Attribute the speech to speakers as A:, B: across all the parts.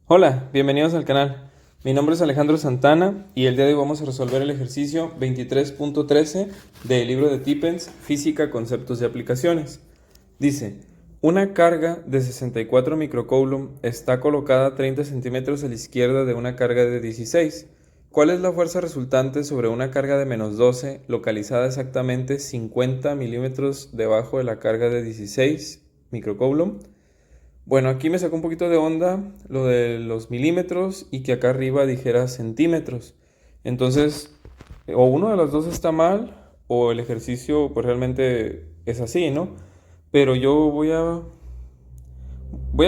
A: Hola, bienvenidos al canal. Mi nombre es Alejandro Santana y el día de hoy vamos a resolver el ejercicio 23.13 del libro de Tippens, Física, Conceptos y Aplicaciones. Dice, una carga de 64 microcoulomb está colocada 30 centímetros a la izquierda de una carga de 16. ¿Cuál es la fuerza resultante sobre una carga de menos 12 localizada exactamente 50 milímetros debajo de la carga de 16 microcoulomb? Bueno, aquí me sacó un poquito de onda lo de los milímetros y que acá arriba dijera centímetros. Entonces, o uno de los dos está mal o el ejercicio pues realmente es así, ¿no? Pero yo voy a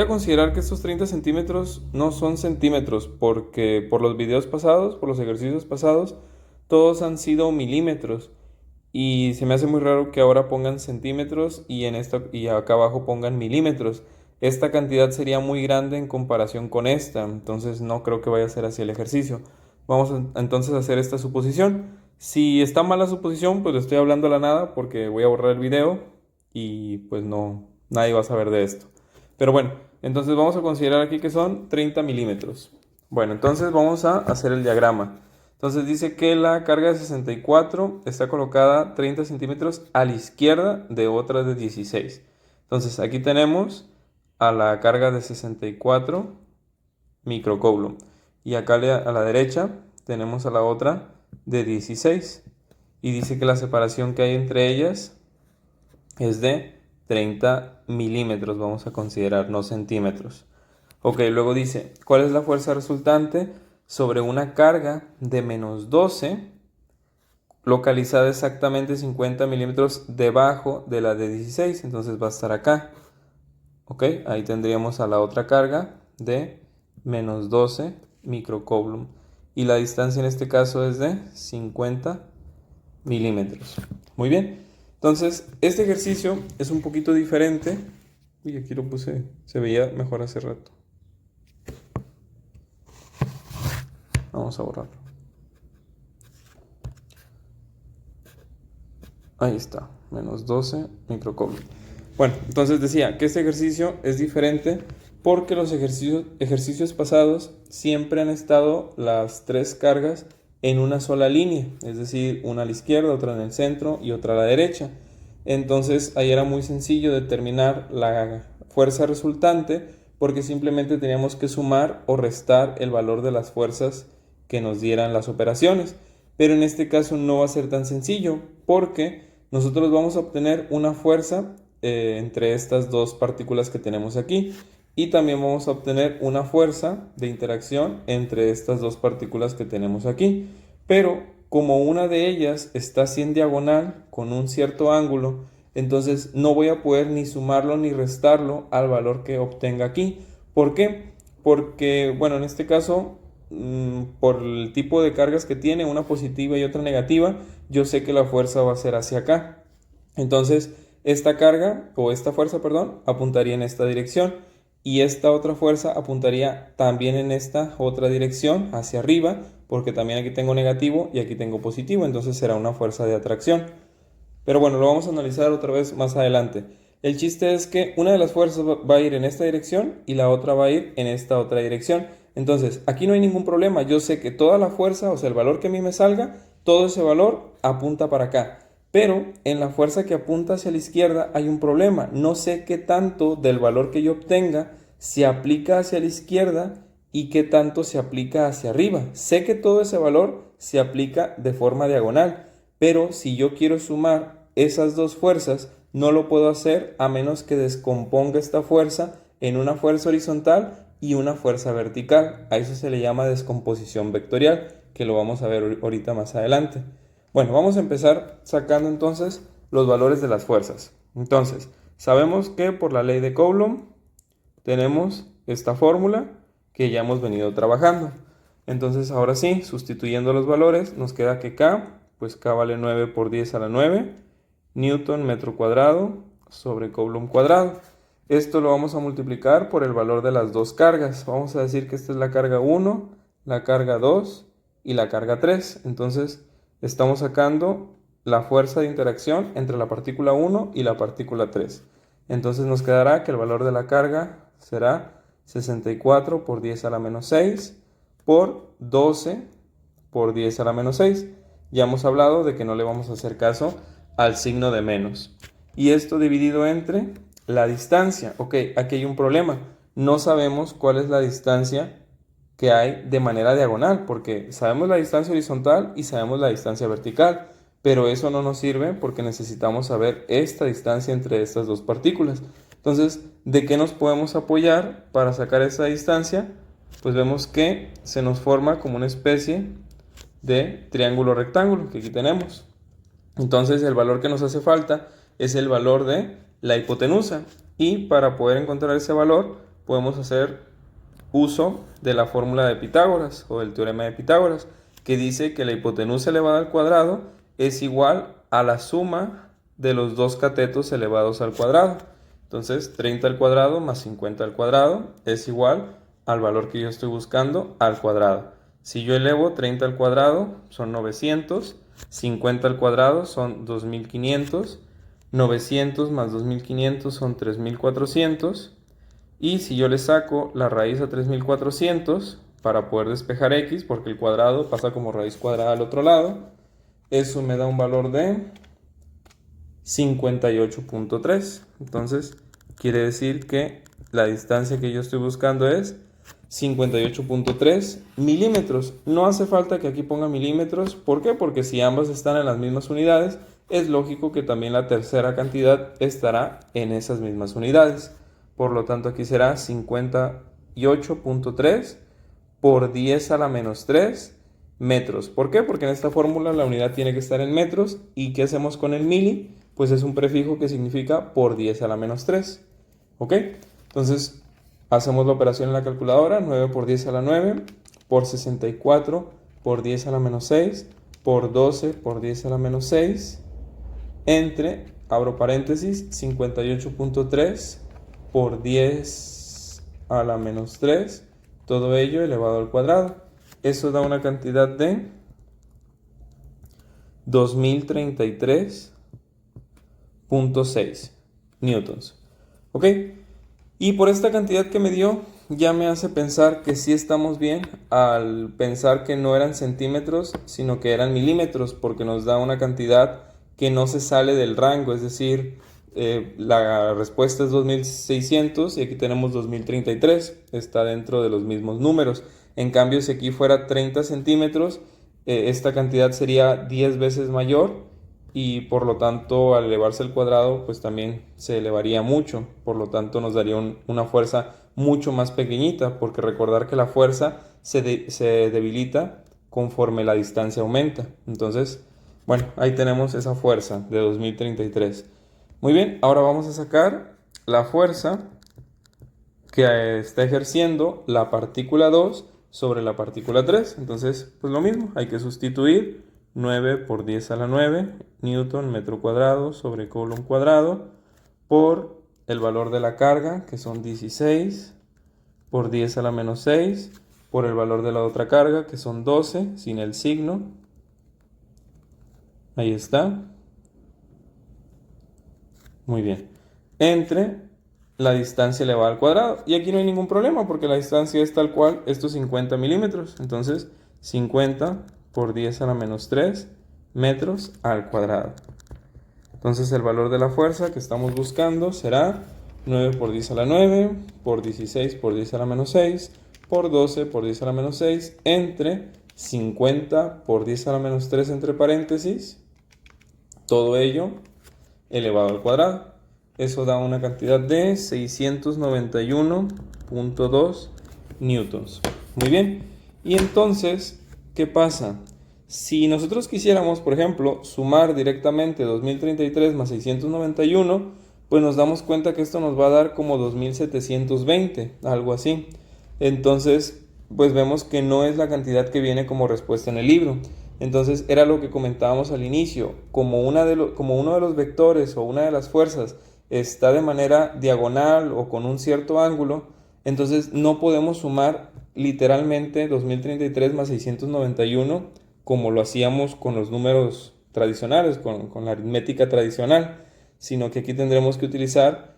A: considerar que estos 30 centímetros no son centímetros porque por los videos pasados, por los ejercicios pasados, todos han sido milímetros. Y se me hace muy raro que ahora pongan centímetros y acá abajo pongan milímetros. Esta cantidad sería muy grande en comparación con esta, entonces no creo que vaya a ser así el ejercicio. Entonces a hacer esta suposición. Si está mal la suposición, pues le estoy hablando a la nada porque voy a borrar el video y pues no, nadie va a saber de esto. Pero bueno, entonces vamos a considerar aquí que son 30 milímetros. Bueno, entonces vamos a hacer el diagrama. Entonces dice que la carga de 64 está colocada 30 centímetros a la izquierda de otra de 16. Entonces aquí tenemos a la carga de 64 microcoulomb. Y acá a la derecha tenemos a la otra de 16. Y dice que la separación que hay entre ellas es de 30 milímetros, vamos a considerar, no centímetros. Ok, luego dice, ¿cuál es la fuerza resultante sobre una carga de menos 12 localizada exactamente 50 milímetros debajo de la de 16? Entonces va a estar acá. Ok, ahí tendríamos a la otra carga de menos 12 microcoulomb. Y la distancia en este caso es de 50 milímetros. Muy bien. Entonces, este ejercicio es un poquito diferente. Uy, aquí lo puse, se veía mejor hace rato. Vamos a borrarlo. Ahí está, menos 12 microcoulomb. Bueno, entonces decía que este ejercicio es diferente porque los ejercicios pasados siempre han estado las tres cargas en una sola línea, es decir, una a la izquierda, otra en el centro y otra a la derecha. Entonces ahí era muy sencillo determinar la fuerza resultante porque simplemente teníamos que sumar o restar el valor de las fuerzas que nos dieran las operaciones. Pero en este caso no va a ser tan sencillo porque nosotros vamos a obtener una fuerza entre estas dos partículas que tenemos aquí y también vamos a obtener una fuerza de interacción entre estas dos partículas que tenemos aquí. Pero como una de ellas está así en diagonal con un cierto ángulo, entonces no voy a poder ni sumarlo ni restarlo al valor que obtenga aquí. ¿Por qué? Porque, bueno, en este caso, por el tipo de cargas que tiene, una positiva y otra negativa, yo sé que la fuerza va a ser hacia acá. Entonces, esta carga, o esta fuerza, perdón, apuntaría en esta dirección y esta otra fuerza apuntaría también en esta otra dirección, hacia arriba, porque también aquí tengo negativo y aquí tengo positivo, entonces será una fuerza de atracción. Pero bueno, lo vamos a analizar otra vez más adelante. El chiste es que una de las fuerzas va a ir en esta dirección y la otra va a ir en esta otra dirección. Entonces, aquí no hay ningún problema. Yo sé que toda la fuerza, o sea, el valor que a mí me salga, todo ese valor apunta para acá. Pero en la fuerza que apunta hacia la izquierda hay un problema. No sé qué tanto del valor que yo obtenga se aplica hacia la izquierda y qué tanto se aplica hacia arriba. Sé que todo ese valor se aplica de forma diagonal, pero si yo quiero sumar esas dos fuerzas, no lo puedo hacer a menos que descomponga esta fuerza en una fuerza horizontal y una fuerza vertical. A eso se le llama descomposición vectorial, que lo vamos a ver ahorita más adelante. Bueno, vamos a empezar sacando entonces los valores de las fuerzas. Entonces, sabemos que por la ley de Coulomb tenemos esta fórmula que ya hemos venido trabajando. Entonces, ahora sí, sustituyendo los valores, nos queda que K, pues K vale 9 por 10 a la 9, Newton metro cuadrado sobre Coulomb cuadrado. Esto lo vamos a multiplicar por el valor de las dos cargas. Vamos a decir que esta es la carga 1, la carga 2 y la carga 3. Entonces, estamos sacando la fuerza de interacción entre la partícula 1 y la partícula 3. Entonces nos quedará que el valor de la carga será 64 por 10 a la menos 6 por 12 por 10 a la menos 6. Ya hemos hablado de que no le vamos a hacer caso al signo de menos. Y esto dividido entre la distancia. Ok, aquí hay un problema. No sabemos cuál es la distancia que hay de manera diagonal, porque sabemos la distancia horizontal y sabemos la distancia vertical, pero eso no nos sirve porque necesitamos saber esta distancia entre estas dos partículas. Entonces, ¿de qué nos podemos apoyar para sacar esa distancia? Pues vemos que se nos forma como una especie de triángulo rectángulo que aquí tenemos. Entonces, el valor que nos hace falta es el valor de la hipotenusa, y para poder encontrar ese valor podemos hacer uso de la fórmula de Pitágoras o del teorema de Pitágoras, que dice que la hipotenusa elevada al cuadrado es igual a la suma de los dos catetos elevados al cuadrado. Entonces 30 al cuadrado más 50 al cuadrado es igual al valor que yo estoy buscando al cuadrado. Si yo elevo 30 al cuadrado son 900, 50 al cuadrado son 2500, 900 más 2500 son 3400. Y si yo le saco la raíz a 3400 para poder despejar x, porque el cuadrado pasa como raíz cuadrada al otro lado, eso me da un valor de 58.3. Entonces, quiere decir que la distancia que yo estoy buscando es 58.3 milímetros. No hace falta que aquí ponga milímetros. ¿Por qué? Porque si ambas están en las mismas unidades, es lógico que también la tercera cantidad estará en esas mismas unidades. Por lo tanto, aquí será 58.3 por 10 a la menos 3 metros. ¿Por qué? Porque en esta fórmula la unidad tiene que estar en metros. ¿Y qué hacemos con el mili? Pues es un prefijo que significa por 10 a la menos 3. ¿Ok? Entonces, hacemos la operación en la calculadora. 9 por 10 a la 9 por 64 por 10 a la menos 6 por 12 por 10 a la menos 6 entre, abro paréntesis, 58.3 por 10 a la menos 3, todo ello elevado al cuadrado. Eso da una cantidad de 2033.6 newtons. ¿Ok? Y por esta cantidad que me dio, ya me hace pensar que sí estamos bien al pensar que no eran centímetros, sino que eran milímetros, porque nos da una cantidad que no se sale del rango, es decir, la respuesta es 2600 y aquí tenemos 2033, está dentro de los mismos números. En cambio, si aquí fuera 30 centímetros, esta cantidad sería 10 veces mayor y por lo tanto al elevarse al cuadrado pues también se elevaría mucho, por lo tanto nos daría una fuerza mucho más pequeñita, porque recordar que la fuerza se debilita conforme la distancia aumenta. Entonces, bueno, ahí tenemos esa fuerza de 2033. Muy bien, ahora vamos a sacar la fuerza que está ejerciendo la partícula 2 sobre la partícula 3. Entonces, pues lo mismo, hay que sustituir 9 por 10 a la 9 newton metro cuadrado sobre coulomb cuadrado por el valor de la carga, que son 16 por 10 a la menos 6, por el valor de la otra carga, que son 12, sin el signo. Ahí está. Muy bien. Entre la distancia elevada al cuadrado. Y aquí no hay ningún problema porque la distancia es tal cual, estos 50 milímetros. Entonces, 50 por 10 a la menos 3 metros al cuadrado. Entonces, el valor de la fuerza que estamos buscando será 9 por 10 a la 9 por 16 por 10 a la menos 6 por 12 por 10 a la menos 6 entre 50 por 10 a la menos 3 entre paréntesis. Todo ello elevado al cuadrado. Eso da una cantidad de 691.2 newtons. Muy bien. Y entonces, ¿qué pasa? Si nosotros quisiéramos, por ejemplo, sumar directamente 2033 más 691, pues nos damos cuenta que esto nos va a dar como 2720, algo así. Entonces, pues vemos que no es la cantidad que viene como respuesta en el libro. Entonces era lo que comentábamos al inicio, como uno de los vectores o una de las fuerzas está de manera diagonal o con un cierto ángulo, entonces no podemos sumar literalmente 2033 más 691 como lo hacíamos con los números tradicionales, con la aritmética tradicional, sino que aquí tendremos que utilizar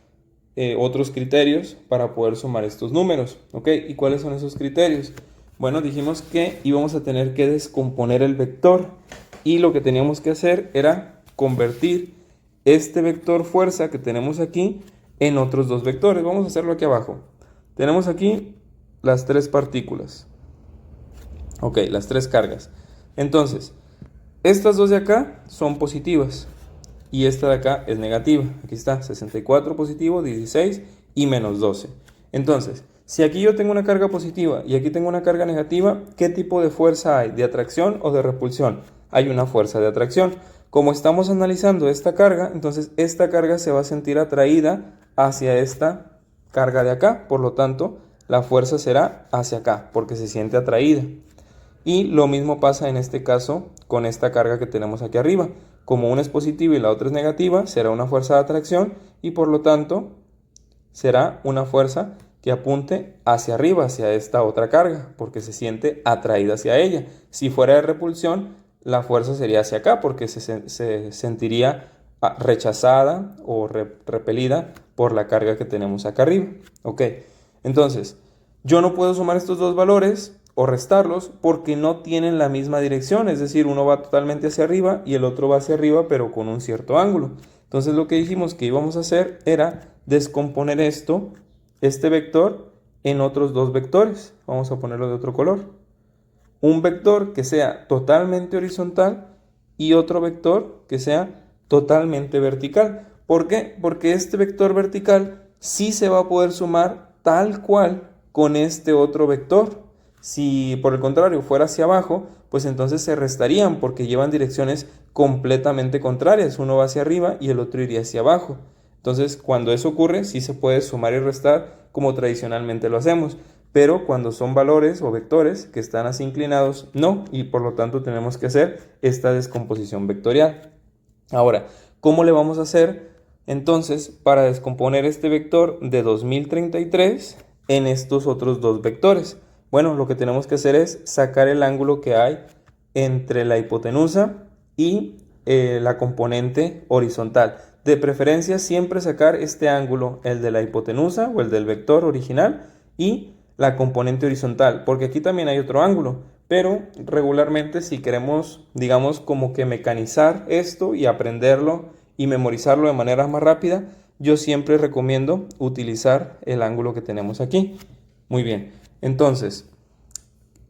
A: otros criterios para poder sumar estos números, ¿ok? ¿Y cuáles son esos criterios? Bueno, dijimos que íbamos a tener que descomponer el vector y lo que teníamos que hacer era convertir este vector fuerza que tenemos aquí en otros dos vectores. Vamos a hacerlo aquí abajo. Tenemos aquí las tres partículas, ok, las tres cargas. Entonces, estas dos de acá son positivas y esta de acá es negativa. Aquí está, 64 positivo, 16 y menos 12. Entonces, si aquí yo tengo una carga positiva y aquí tengo una carga negativa, ¿qué tipo de fuerza hay? ¿De atracción o de repulsión? Hay una fuerza de atracción. Como estamos analizando esta carga, entonces esta carga se va a sentir atraída hacia esta carga de acá. Por lo tanto, la fuerza será hacia acá porque se siente atraída. Y lo mismo pasa en este caso con esta carga que tenemos aquí arriba. Como una es positiva y la otra es negativa, será una fuerza de atracción y por lo tanto será una fuerza que apunte hacia arriba, hacia esta otra carga, porque se siente atraída hacia ella. Si fuera de repulsión, la fuerza sería hacia acá, porque se sentiría rechazada o repelida por la carga que tenemos acá arriba. Ok, entonces, yo no puedo sumar estos dos valores o restarlos porque no tienen la misma dirección, es decir, uno va totalmente hacia arriba y el otro va hacia arriba, pero con un cierto ángulo. Entonces, lo que dijimos que íbamos a hacer era descomponer este vector en otros dos vectores. Vamos a ponerlo de otro color. Un vector que sea totalmente horizontal y otro vector que sea totalmente vertical. ¿Por qué? Porque este vector vertical sí se va a poder sumar tal cual con este otro vector. Si por el contrario fuera hacia abajo, pues entonces se restarían porque llevan direcciones completamente contrarias. Uno va hacia arriba y el otro iría hacia abajo. Entonces, cuando eso ocurre, sí se puede sumar y restar como tradicionalmente lo hacemos. Pero cuando son valores o vectores que están así inclinados, no. Y por lo tanto tenemos que hacer esta descomposición vectorial. Ahora, ¿cómo le vamos a hacer entonces para descomponer este vector de 2033 en estos otros dos vectores? Bueno, lo que tenemos que hacer es sacar el ángulo que hay entre la hipotenusa y la componente horizontal. De preferencia siempre sacar este ángulo, el de la hipotenusa o el del vector original y la componente horizontal, porque aquí también hay otro ángulo, pero regularmente si queremos, digamos, como que mecanizar esto y aprenderlo y memorizarlo de manera más rápida, yo siempre recomiendo utilizar el ángulo que tenemos aquí. Muy bien, entonces,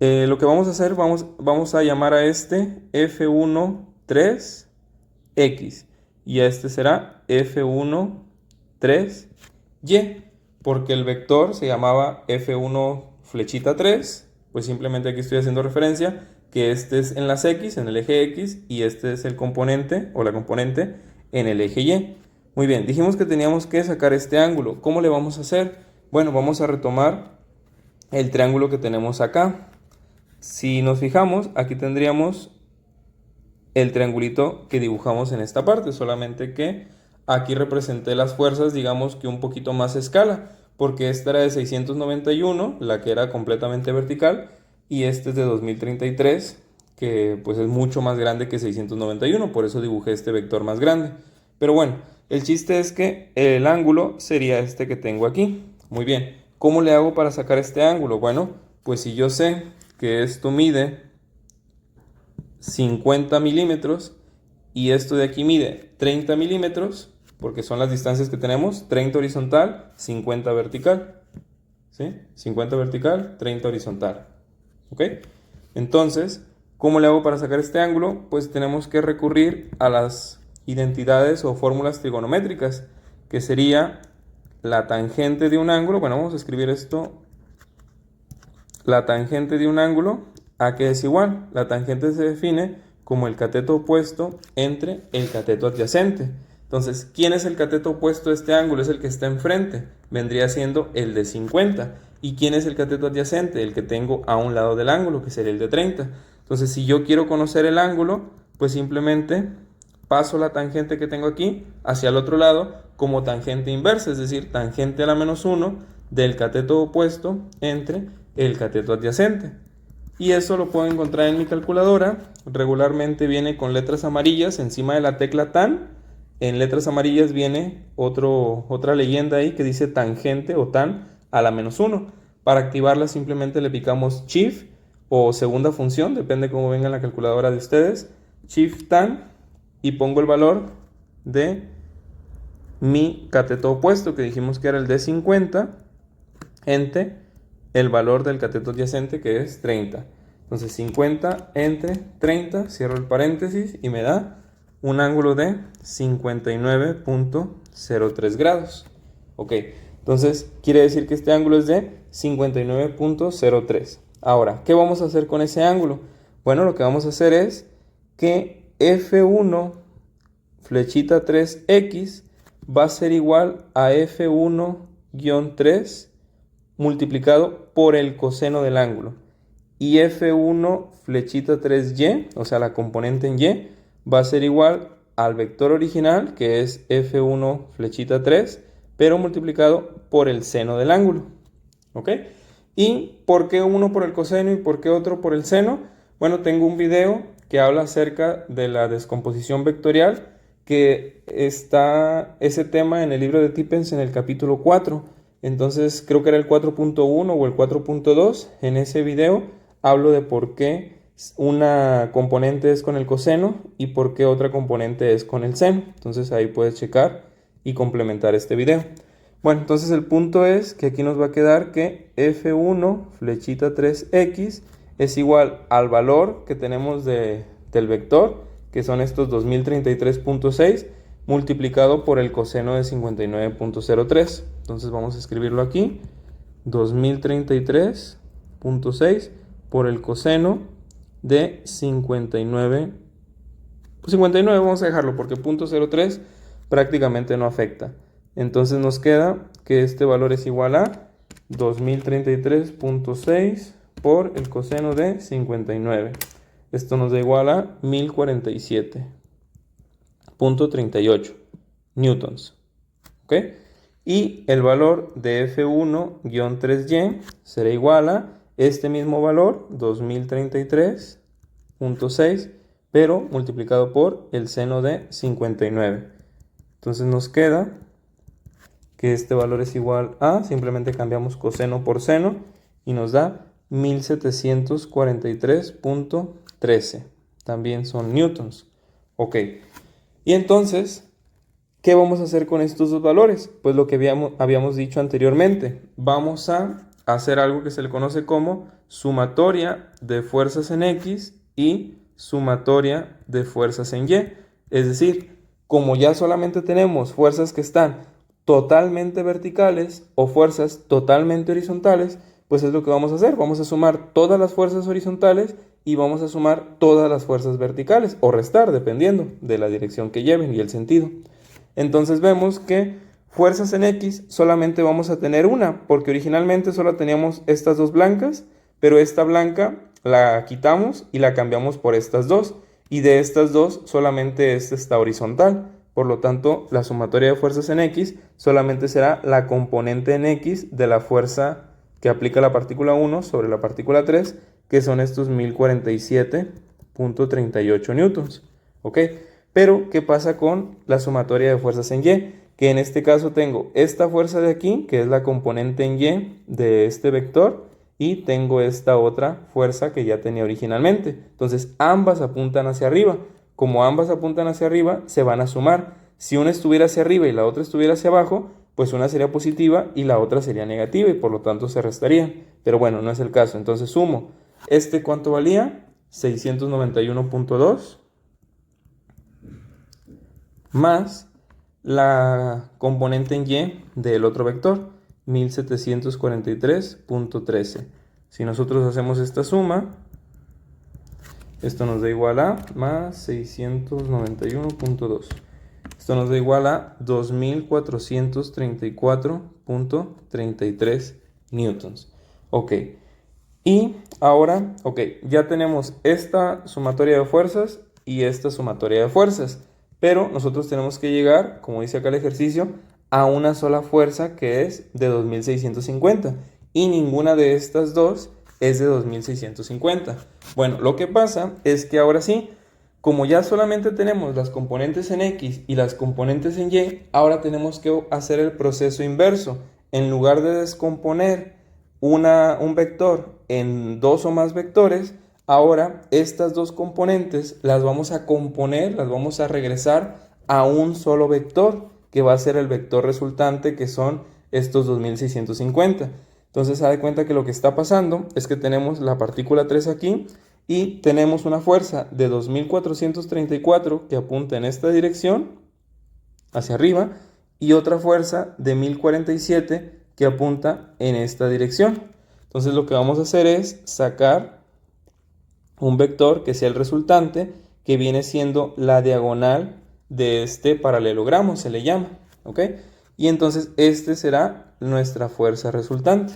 A: lo que vamos a hacer, vamos a llamar a este F13X y a este será F13Y, porque el vector se llamaba F1 flechita 3, pues simplemente aquí estoy haciendo referencia que este es en las X, en el eje X, y este es el componente o la componente en el eje Y. Muy bien, dijimos que teníamos que sacar este ángulo. ¿Cómo le vamos a hacer? Bueno, vamos a retomar el triángulo que tenemos acá. Si nos fijamos, aquí tendríamos el triangulito que dibujamos en esta parte, solamente que aquí representé las fuerzas, digamos que un poquito más a escala, porque esta era de 691, la que era completamente vertical, y este es de 2033, que pues es mucho más grande que 691, por eso dibujé este vector más grande. Pero bueno, el chiste es que el ángulo sería este que tengo aquí. Muy bien, ¿cómo le hago para sacar este ángulo? Bueno, pues si yo sé que esto mide 50 milímetros y esto de aquí mide 30 milímetros, porque son las distancias que tenemos, 30 horizontal, 50 vertical, ¿sí? 50 vertical, 30 horizontal, ¿ok? Entonces, ¿cómo le hago para sacar este ángulo? Pues tenemos que recurrir a las identidades o fórmulas trigonométricas, que sería la tangente de un ángulo. Bueno, vamos a escribir esto. La tangente de un ángulo, ¿a qué es igual? La tangente se define como el cateto opuesto entre el cateto adyacente. Entonces, ¿quién es el cateto opuesto a este ángulo? Es el que está enfrente. Vendría siendo el de 50. ¿Y quién es el cateto adyacente? El que tengo a un lado del ángulo, que sería el de 30. Entonces, si yo quiero conocer el ángulo, pues simplemente paso la tangente que tengo aquí hacia el otro lado como tangente inversa, es decir, tangente a la menos 1 del cateto opuesto entre el cateto adyacente. Y eso lo puedo encontrar en mi calculadora. Regularmente viene con letras amarillas encima de la tecla tan en letras amarillas viene otra leyenda ahí que dice tangente o tan a la -1. Para activarla simplemente le picamos Shift o segunda función, depende cómo venga en la calculadora de ustedes, Shift tan, y pongo el valor de mi cateto opuesto, que dijimos que era el de 50, entre el valor del cateto adyacente, que es 30. Entonces 50 entre 30, cierro el paréntesis y me da un ángulo de 59.03 grados. Ok, entonces quiere decir que este ángulo es de 59.03. Ahora, ¿qué vamos a hacer con ese ángulo? Bueno, lo que vamos a hacer es que F1 flechita 3x va a ser igual a F1-3 multiplicado por el coseno del ángulo. Y F1 flechita 3y, o sea, la componente en y, va a ser igual al vector original, que es F1 flechita 3, pero multiplicado por el seno del ángulo. ¿Ok? ¿Y por qué uno por el coseno y por qué otro por el seno? Bueno, tengo un video que habla acerca de la descomposición vectorial, que está ese tema en el libro de Tippens en el capítulo 4. Entonces creo que era el 4.1 o el 4.2. En ese video hablo de por qué una componente es con el coseno y por qué otra componente es con el seno. Entonces ahí puedes checar y complementar este video. Bueno, entonces el punto es que aquí nos va a quedar que F1 flechita 3x es igual al valor que tenemos del vector, que son estos 2033.6, multiplicado por el coseno de 59.03. Entonces vamos a escribirlo aquí, 2033.6 por el coseno de 59. Pues 59 vamos a dejarlo porque 0.03 prácticamente no afecta. Entonces nos queda que este valor es igual a 2033.6 por el coseno de 59. Esto nos da igual a 1047.38 newtons. ¿Ok? Y el valor de F1-3y será igual a este mismo valor, 2033.6, pero multiplicado por el seno de 59. Entonces nos queda que este valor es igual a, simplemente cambiamos coseno por seno y nos da 1743.13. También son newtons. Ok. Y entonces, ¿qué vamos a hacer con estos dos valores? Pues lo que habíamos dicho anteriormente. Vamos a hacer algo que se le conoce como sumatoria de fuerzas en X y sumatoria de fuerzas en Y. Es decir, como ya solamente tenemos fuerzas que están totalmente verticales o fuerzas totalmente horizontales, pues es lo que vamos a hacer. Vamos a sumar todas las fuerzas horizontales y vamos a sumar todas las fuerzas verticales o restar, dependiendo de la dirección que lleven y el sentido. Entonces vemos que fuerzas en X solamente vamos a tener una, porque originalmente solo teníamos estas dos blancas, pero esta blanca la quitamos y la cambiamos por estas dos, y de estas dos solamente esta está horizontal. Por lo tanto, la sumatoria de fuerzas en X solamente será la componente en X de la fuerza que aplica la partícula 1 sobre la partícula 3, que son estos 1047.38 newtons. ¿Ok? Pero, ¿qué pasa con la sumatoria de fuerzas en Y? Que en este caso tengo esta fuerza de aquí, que es la componente en Y de este vector, y tengo esta otra fuerza que ya tenía originalmente. Entonces, ambas apuntan hacia arriba. Como ambas apuntan hacia arriba, se van a sumar. Si una estuviera hacia arriba y la otra estuviera hacia abajo, pues una sería positiva y la otra sería negativa y por lo tanto se restaría. Pero bueno, no es el caso. Entonces sumo. ¿Cuánto valía? 691.2 más la componente en Y del otro vector, 1743.13. Si nosotros hacemos esta suma, esto nos da igual a más 691.2. Esto nos da igual a 2434.33 newtons. Ok. Y ahora, ya tenemos esta sumatoria de fuerzas y esta sumatoria de fuerzas. Pero nosotros tenemos que llegar, como dice acá el ejercicio, a una sola fuerza que es de 2650. Y ninguna de estas dos es de 2650. Bueno, lo que pasa es que ahora sí, como ya solamente tenemos las componentes en X y las componentes en Y, ahora tenemos que hacer el proceso inverso. En lugar de descomponer un vector en dos o más vectores, ahora estas dos componentes las vamos a componer, las vamos a regresar a un solo vector, que va a ser el vector resultante, que son estos 2650. Entonces, se da cuenta que lo que está pasando es que tenemos la partícula 3 aquí y tenemos una fuerza de 2434 que apunta en esta dirección, hacia arriba, y otra fuerza de 1047 que apunta en esta dirección. Entonces, lo que vamos a hacer es sacar un vector que sea el resultante, que viene siendo la diagonal de este paralelogramo, se le llama, ¿ok? Y entonces este será nuestra fuerza resultante.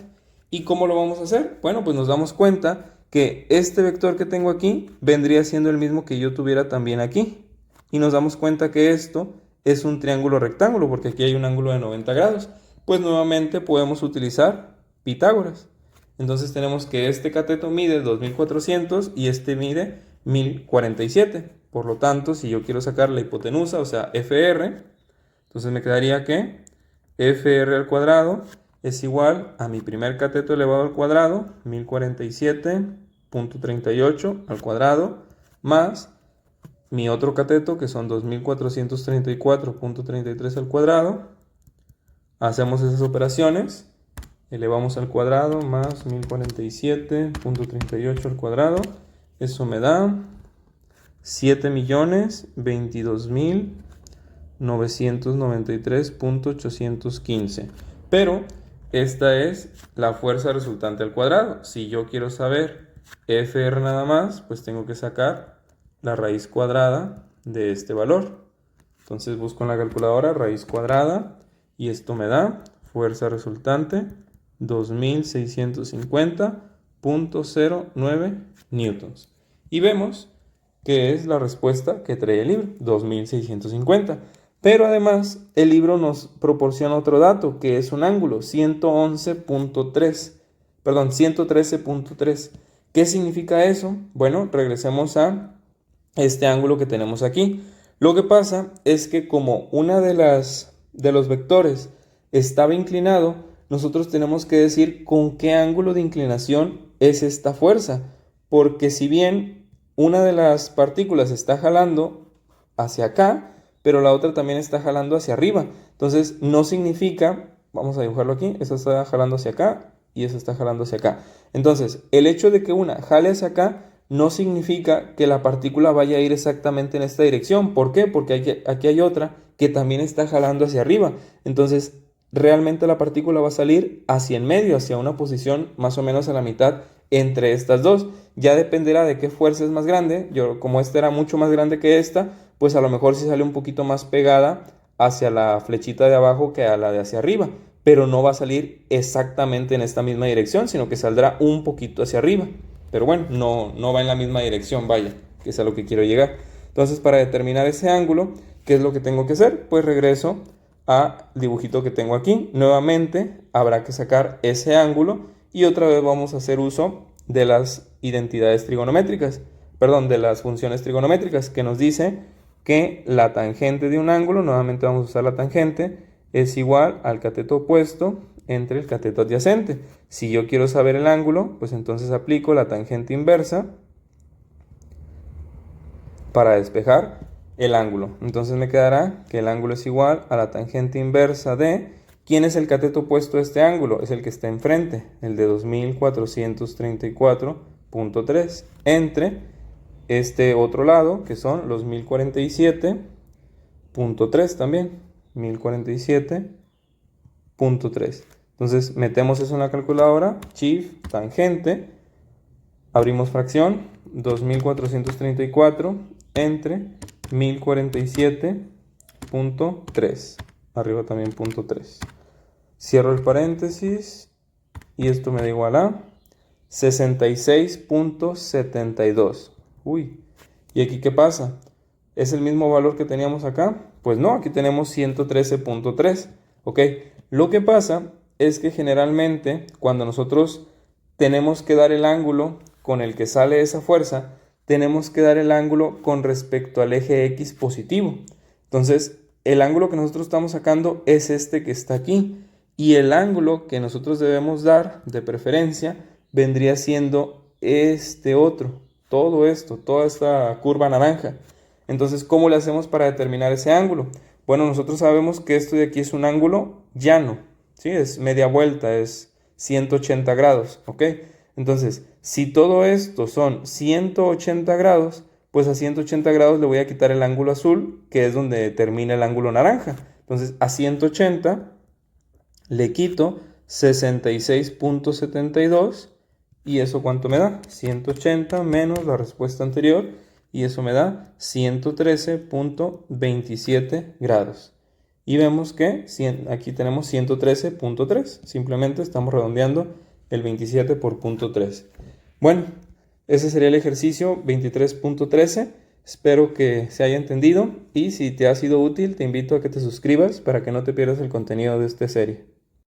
A: ¿Y cómo lo vamos a hacer? Bueno, pues nos damos cuenta que este vector que tengo aquí vendría siendo el mismo que yo tuviera también aquí. Y nos damos cuenta que esto es un triángulo rectángulo, porque aquí hay un ángulo de 90 grados. Pues nuevamente podemos utilizar Pitágoras. Entonces tenemos que este cateto mide 2400 y este mide 1047. Por lo tanto, si yo quiero sacar la hipotenusa, o sea, FR, entonces me quedaría que FR al cuadrado es igual a mi primer cateto elevado al cuadrado, 1047.38 al cuadrado, más mi otro cateto, que son 2434.33 al cuadrado. Hacemos esas operaciones, elevamos al cuadrado más 1047.38 al cuadrado. Eso me da 7.022.993.815. Pero esta es la fuerza resultante al cuadrado. Si yo quiero saber FR nada más, pues tengo que sacar la raíz cuadrada de este valor. Entonces busco en la calculadora raíz cuadrada y esto me da fuerza resultante 2650.09 newtons. Y vemos que es la respuesta que trae el libro, 2650. Pero además el libro nos proporciona otro dato, que es un ángulo, 113.3. ¿Qué significa eso? Bueno, regresemos a este ángulo que tenemos aquí. Lo que pasa es que como una de los vectores estaba inclinado, nosotros tenemos que decir con qué ángulo de inclinación es esta fuerza, porque si bien una de las partículas está jalando hacia acá, pero la otra también está jalando hacia arriba. Entonces no significa, vamos a dibujarlo aquí, esa está jalando hacia acá y esa está jalando hacia acá. Entonces el hecho de que una jale hacia acá no significa que la partícula vaya a ir exactamente en esta dirección. ¿Por qué? Porque aquí hay otra que también está jalando hacia arriba. Entonces realmente la partícula va a salir hacia el medio, hacia una posición más o menos a la mitad entre estas dos. Ya dependerá de qué fuerza es más grande. Yo, como esta era mucho más grande que esta, pues a lo mejor sí sale un poquito más pegada hacia la flechita de abajo que a la de hacia arriba, pero no va a salir exactamente en esta misma dirección, sino que saldrá un poquito hacia arriba. Pero bueno, no va en la misma dirección, vaya, que es a lo que quiero llegar. Entonces, para determinar ese ángulo, ¿qué es lo que tengo que hacer? Pues regreso al dibujito que tengo aquí. Nuevamente habrá que sacar ese ángulo y otra vez vamos a hacer uso de las identidades trigonométricas, perdón, de las funciones trigonométricas, que nos dice que la tangente de un ángulo, nuevamente vamos a usar la tangente, es igual al cateto opuesto entre el cateto adyacente. Si yo quiero saber el ángulo, pues entonces aplico la tangente inversa para despejar el ángulo. Entonces me quedará que el ángulo es igual a la tangente inversa de... ¿Quién es el cateto opuesto a este ángulo? Es el que está enfrente, el de 2434.3, entre este otro lado, que son los 1047.3 también, 1047.3. Entonces metemos eso en la calculadora, shift, tangente, abrimos fracción, 2434 entre 1047.3, arriba también punto 3. Cierro el paréntesis y esto me da igual a 66.72. Uy, ¿y aquí qué pasa? ¿Es el mismo valor que teníamos acá? Pues no, aquí tenemos 113.3. ¿Ok? Lo que pasa es que generalmente cuando nosotros tenemos que dar el ángulo con el que sale esa fuerza, tenemos que dar el ángulo con respecto al eje X positivo. Entonces, el ángulo que nosotros estamos sacando es este que está aquí. Y el ángulo que nosotros debemos dar, de preferencia, vendría siendo este otro. Todo esto, toda esta curva naranja. Entonces, ¿cómo le hacemos para determinar ese ángulo? Bueno, nosotros sabemos que esto de aquí es un ángulo llano, ¿sí? Es media vuelta, es 180 grados, ¿ok? Entonces, si todo esto son 180 grados, pues a 180 grados le voy a quitar el ángulo azul, que es donde termina el ángulo naranja. Entonces, a 180 le quito 66.72 y eso ¿cuánto me da? 180 menos la respuesta anterior y eso me da 113.27 grados. Y vemos que aquí tenemos 113.3, simplemente estamos redondeando el 27 por 0.3. Bueno, ese sería el ejercicio 23.13. Espero que se haya entendido y si te ha sido útil te invito a que te suscribas para que no te pierdas el contenido de esta serie.